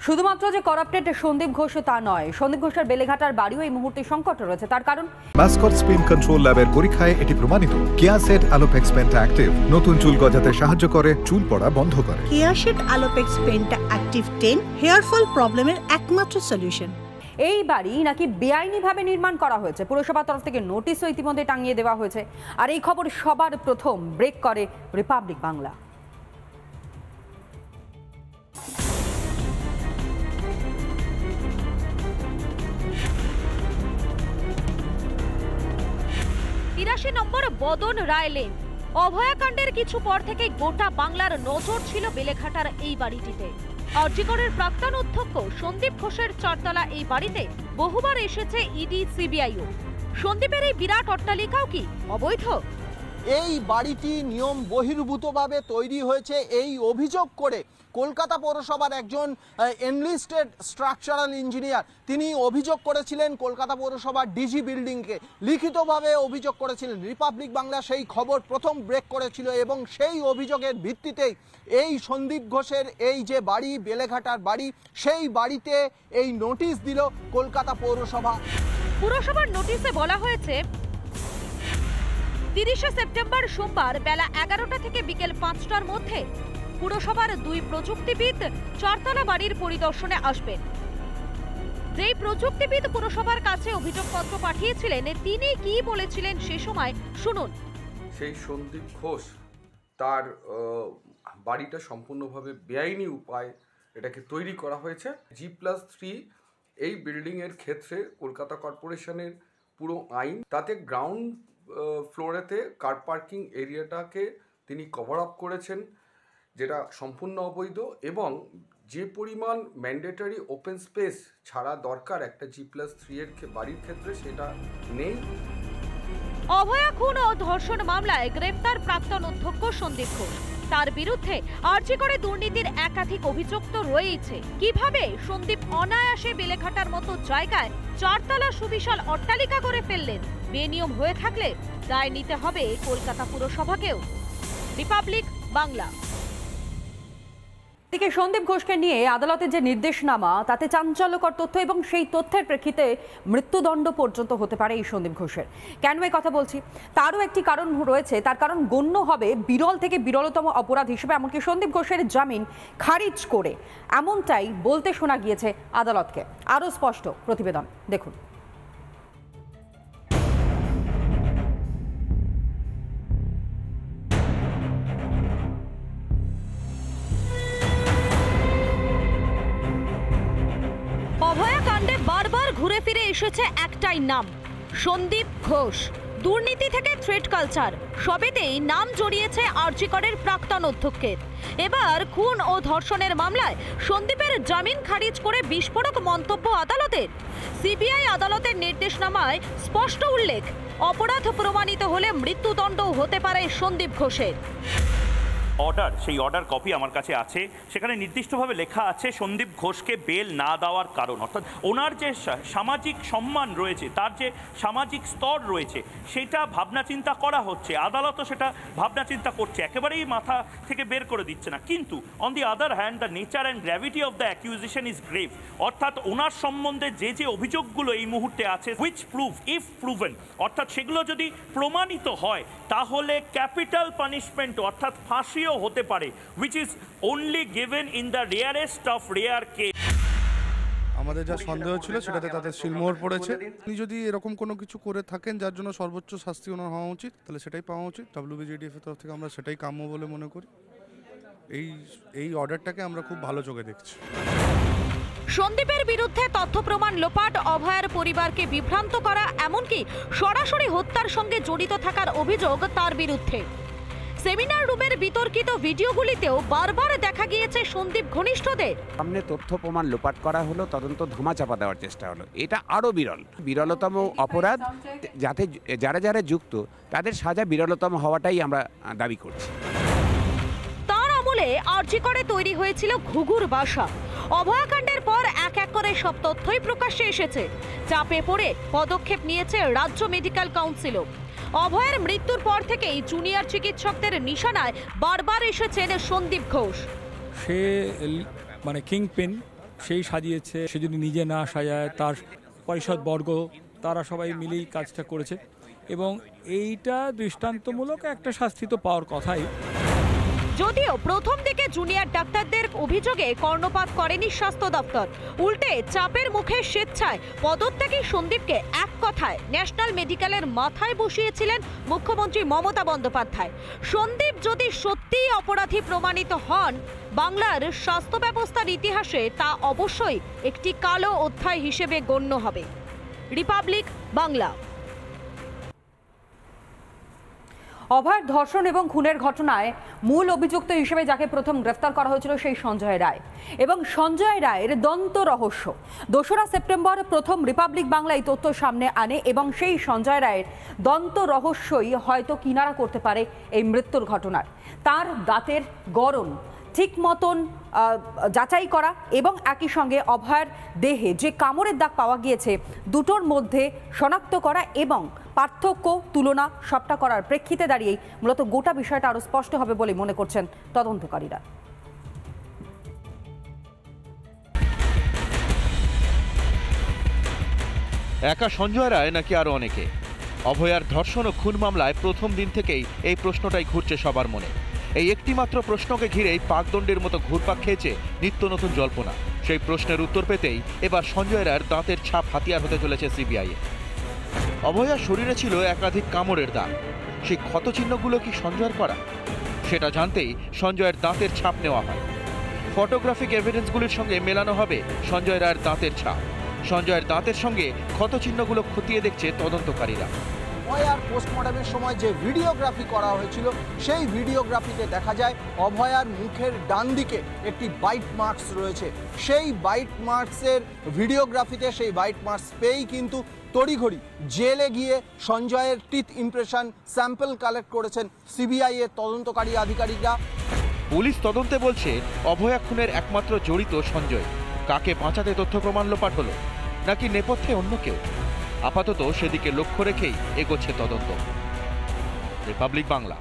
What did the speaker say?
শুধুমাত্র যে করাপ্টেড সন্দীপ ঘোষ তা নয়, সন্দীপ ঘোষের বেলেঘাটার বাড়িও এই মুহূর্তে সংকটে রয়েছে। তার কারণ মাসকট স্পিন কন্ট্রোল ল্যাবের পরীক্ষায় এটি প্রমাণিত। কেয়াসেট আলোপেক্স পেন্টা অ্যাক্টিভ নতুন চুল গজাতে সাহায্য করে, চুল পড়া বন্ধ করে। কেয়াসেট আলোপেক্স পেন্টা অ্যাক্টিভ 10 হেয়ার ফল প্রবলেমের একমাত্র সলিউশন। এই বাড়ি নাকি বেআইনিভাবে নির্মাণ করা হয়েছে। পুরসভার তরফ থেকে নোটিশও ইতিমধ্যে টাঙিয়ে দেওয়া হয়েছে। আর এই খবর সবার প্রথম ব্রেক করে রিপাবলিক বাংলা। নম্বর বদন রায় লেন। অভয়াকাণ্ডের কিছু পর থেকে গোটা বাংলার নজর ছিল বেলেঘাটার এই বাড়িটিতে। আরজিকরের প্রাক্তন অধ্যক্ষ সন্দীপ ঘোষের চারতলা এই বাড়িতে বহুবার এসেছে ইডি, সিবিআইও। সন্দীপের এই বিরাট অট্টালিকাও কি অবৈধ? এই বাড়িটি নিয়ম বহির্ভূতভাবে তৈরি হয়েছে এই অভিযোগ করে কলকাতা পৌরসভার একজন এনলিস্টেড স্ট্রাকচারাল ইঞ্জিনিয়ার তিনি অভিযোগ করেছিলেন কলকাতা পৌরসভার ডিজি বিল্ডিংকে, লিখিতভাবে অভিযোগ করেছিলেন। রিপাবলিক বাংলা সেই খবর প্রথম ব্রেক করেছিল এবং সেই অভিযোগের ভিত্তিতেই এই সন্দীপ ঘোষের এই যে বাড়ি, বেলেঘাটার বাড়ি, সেই বাড়িতে এই নোটিশ দিল কলকাতা পৌরসভা। পুরসভার নোটিশে বলা হয়েছে 30শে সেপ্টেম্বর সোমবার বেলা 11টা থেকে বিকেল 5টার মধ্যে পুরসভার 2 প্রযুক্তিবিদ চারতলা বাড়ির পরিদর্শনে আসবেন। যেই প্রযুক্তিবিদ পুরসভার কাছে অভিযোগপত্র পাঠিয়েছিলেন তিনি কি বলেছিলেন সে সময় শুনুন। সেই সন্দীপ ঘোষ তার বাড়িটা সম্পূর্ণভাবে বেআইনি উপায় এটাকে তৈরি করা হয়েছে। G+3 এই বিল্ডিংয়ের ক্ষেত্রে কলকাতা কর্পোরেশনের পুরো আইন, তাতে গ্রাউন্ড ফ্লোরেতে কার পার্কিং এরিয়াটাকে তিনি কভার আপ করেছেন, যেটা সম্পূর্ণ অবৈধ, এবং যে পরিমাণ ম্যান্ডেটরি ওপেন স্পেস ছাড়া দরকার একটা G+3 এর বাড়ির ক্ষেত্রে সেটা নেই। অভয়া খুন ও ধর্ষণ মামলায় গ্রেফতার প্রাক্তন অধ্যক্ষ সন্দীপ ঘোষ। তার বিরুদ্ধে আরজিকরে দুর্নীতির একাধিক অভিযোগ তো রয়েছে। কিভাবে সন্দীপ অনায়াসে বেলেঘাটার মতো জায়গায় চারতলা সুবিশাল অট্টালিকা করে ফেললেন? বেনিয়ম হয়ে থাকলে দায় নিতে হবে কলকাতা পুরসভাকেও। রিপাবলিক বাংলা। দিকে সন্দীপ ঘোষকে নিয়ে আদালতের যে নির্দেশনামা, তাতে চাঞ্চল্যকর তথ্য এবং সেই তথ্যের প্রেক্ষিতে মৃত্যুদণ্ড পর্যন্ত হতে পারে এই সন্দীপ ঘোষের। কেন এই কথা বলছি? তারও একটি কারণ রয়েছে। তার কারণ গণ্য হবে বিরল থেকে বিরলতম অপরাধ হিসেবে, এমনকি সন্দীপ ঘোষের জামিন খারিজ করে এমনটাই বলতে শোনা গিয়েছে আদালতকে। আরও স্পষ্ট প্রতিবেদন দেখুন। অভয়াকাণ্ডে বারবার ঘুরে ফিরে এসেছে একটাই নাম, সন্দীপ ঘোষ। দুর্নীতি থেকে থ্রেট কালচার সবেতেই নাম জড়িয়েছে আরজিকরের প্রাক্তন অধ্যক্ষের। এবার খুন ও ধর্ষণের মামলায় সন্দীপের জামিন খারিজ করে বিস্ফোরক মন্তব্য আদালতের। সিবিআই আদালতের নির্দেশনামায় স্পষ্ট উল্লেখ, অপরাধ প্রমাণিত হলে মৃত্যুদণ্ড হতে পারে সন্দীপ ঘোষের। অর্ডার, সেই অর্ডার কপি আমার কাছে আছে। সেখানে নির্দিষ্টভাবে লেখা আছে সন্দীপ ঘোষকে বেল না দেওয়ার কারণ, অর্থাৎ ওনার যে সামাজিক সম্মান রয়েছে, তার যে সামাজিক স্তর রয়েছে, সেটা ভাবনা চিন্তা করা হচ্ছে। আদালতও সেটা ভাবনা চিন্তা করছে, একেবারেই মাথা থেকে বের করে দিচ্ছে না। কিন্তু on the other hand the nature and gravity of the accusation is grave, অর্থাৎ ওনার সম্বন্ধে যে অভিযোগগুলো এই মুহূর্তে আছে, হুইচ প্রুভ ইফ প্রুভেন, অর্থাৎ সেগুলো যদি প্রমাণিত হয় তাহলে ক্যাপিটাল পানিশমেন্ট অর্থাৎ ফাঁসি হতে পারে, which is only given in the rarest of rare case। আমাদের যা সন্দেহ ছিল সেটাতে তাদের সিলমোহর পড়েছে। উনি যদি এরকম কোনো কিছু করে থাকেন যার জন্য সর্বোচ্চ শাস্তি ওনার হওয়া উচিত, তাহলে সেটাই পাওয়া উচিত। WBJDF এর তরফ থেকে আমরা সেটাই কাম্য বলে মনে করি। এই অর্ডারটাকে আমরা খুব ভালো চোখে দেখছি। সন্দীপের বিরুদ্ধে তথ্য প্রমাণ লোপাট, অভয়ার পরিবারকে বিভ্রান্ত করা, এমনকি সরাসরি হত্যার সঙ্গে জড়িত থাকার অভিযোগ তার বিরুদ্ধে। সেমিনার রুমের বিতর্কিত ভিডিওগুলিতেও বারবার দেখা গিয়েছে সন্দীপ ঘনিষ্ঠদের সামনে তথ্য প্রমাণ লোপাট করা হলো, তদন্ত ধামাচাপা দেওয়ার চেষ্টা হলো। এটা আরও বিরলতম অপরাধ, যাতে যারা যুক্ত তাদের সাজা বিরলতম হওয়াটাই আমরা দাবি করছি। তার আমলে আরজিকরে তৈরি হয়েছিল ঘুঘুর বাসা। অভয়াকাণ্ডের পর এক এক করে সব তথ্যই প্রকাশ্যে এসেছে। চাপে পড়ে পদক্ষেপ নিয়েছে রাজ্য মেডিকেল কাউন্সিলও। অভয়ের মৃত্যুর পর থেকেই জুনিয়র চিকিৎসকদের নিশানায় বারবার এসেছেন সন্দীপ ঘোষ। সে মানে কিংপিন, সেই সাজিয়েছে, সে যদি নিজে না সাজায় তার পরিষদবর্গ তারা সবাই মিলেই কাজটা করেছে এবং এইটা দৃষ্টান্তমূলক একটা শাস্তি তো পাওয়ার কথাই। যদিও প্রথম দিকে জুনিয়র ডাক্তারদের অভিযোগে কর্ণপাত করেনি স্বাস্থ্য দপ্তর, উল্টে চাপের মুখে স্বেচ্ছায় পদত্যাগী সন্দীপকে এক কথায় ন্যাশনাল মেডিকেলের মাথায় বসিয়েছিলেন মুখ্যমন্ত্রী মমতা বন্দ্যোপাধ্যায়। সন্দীপ যদি সত্যিই অপরাধী প্রমাণিত হন, বাংলার স্বাস্থ্য ব্যবস্থার ইতিহাসে তা অবশ্যই একটি কালো অধ্যায় হিসেবে গণ্য হবে। রিপাবলিক বাংলা। অভয়ের ধর্ষণ এবং খুনের ঘটনায় মূল অভিযুক্ত হিসেবে যাকে প্রথম গ্রেফতার করা হয়েছিল সেই সঞ্জয় রায়, এবং সঞ্জয় রায়ের দন্ত রহস্য 2রা সেপ্টেম্বর প্রথম রিপাবলিক বাংলা এই তথ্য সামনে আনে এবং সেই সঞ্জয় রায়ের দন্ত রহস্যই হয়তো কিনারা করতে পারে এই মৃত্যুর ঘটনার। তার দাঁতের গড়ন ঠিক মতন যাচাই করা এবং একই সঙ্গে অভয়ের দেহে যে কামড়ের দাগ পাওয়া গিয়েছে দুটোর মধ্যে শনাক্ত করা এবং পার্থক্য তুলনা সবটা করার প্রেক্ষিতে দাঁড়িয়েই মূলত গোটা বিষয়টা আরও স্পষ্ট হবে বলে মনে করছেন তদন্তকারীরা। একা সঞ্জয় রায় নাকি আরো অনেকে? অভয়ার ধর্ষণ ও খুন মামলায় প্রথম দিন থেকেই এই প্রশ্নটাই ঘুরছে সবার মনে। এই একটিমাত্র প্রশ্নকে ঘিরেই পাকদণ্ডের মতো ঘুরপাক খেয়েছে নিত্য নতুন জল্পনা। সেই প্রশ্নের উত্তর পেতেই এবার সঞ্জয় রায়ের দাঁতের ছাপ হাতিয়ার হতে চলেছে সিবিআই। অভয়ার শরীরে ছিল একাধিক কামড়ের দাগ, সেই ক্ষতচিহ্নগুলো কি সঞ্জয়ের করা? সেটা জানতেই সঞ্জয়ের দাঁতের ছাপ নেওয়া হয়। ফটোগ্রাফিক এভিডেন্সগুলির সঙ্গে মেলানো হবে সঞ্জয় রায়ের দাঁতের ছাপ। সঞ্জয়ের দাঁতের সঙ্গে ক্ষতচিহ্নগুলো খতিয়ে দেখছে তদন্তকারীরা। অভয়ার পোস্টমর্টমের সময় যে ভিডিওগ্রাফি করা হয়েছিল সেই ভিডিওগ্রাফিতে দেখা যায় অভয়ার মুখের ডান দিকে একটি বাইট মার্কস রয়েছে। সেই বাইট মার্কসের ভিডিওগ্রাফিতে সেই বাইট মার্কস পেয়েই কিন্তু তড়িঘড়ি জেলে গিয়ে সঞ্জয়ের টিথ ইমপ্রেশন স্যাম্পল কালেক্ট করেছেন সিবিআই এর তদন্তকারী আধিকারিকরা। পুলিশ তদন্তে বলছে অভয়া খুনের একমাত্র জড়িত সঞ্জয়। কাকে বাঁচাতে তথ্য প্রমাণ লোপাট হলো, নাকি নেপথ্যে অন্য কেউ? আপাতত সেদিকে লক্ষ্য রেখেই এগোচ্ছে তদন্ত। রিপাবলিক বাংলা।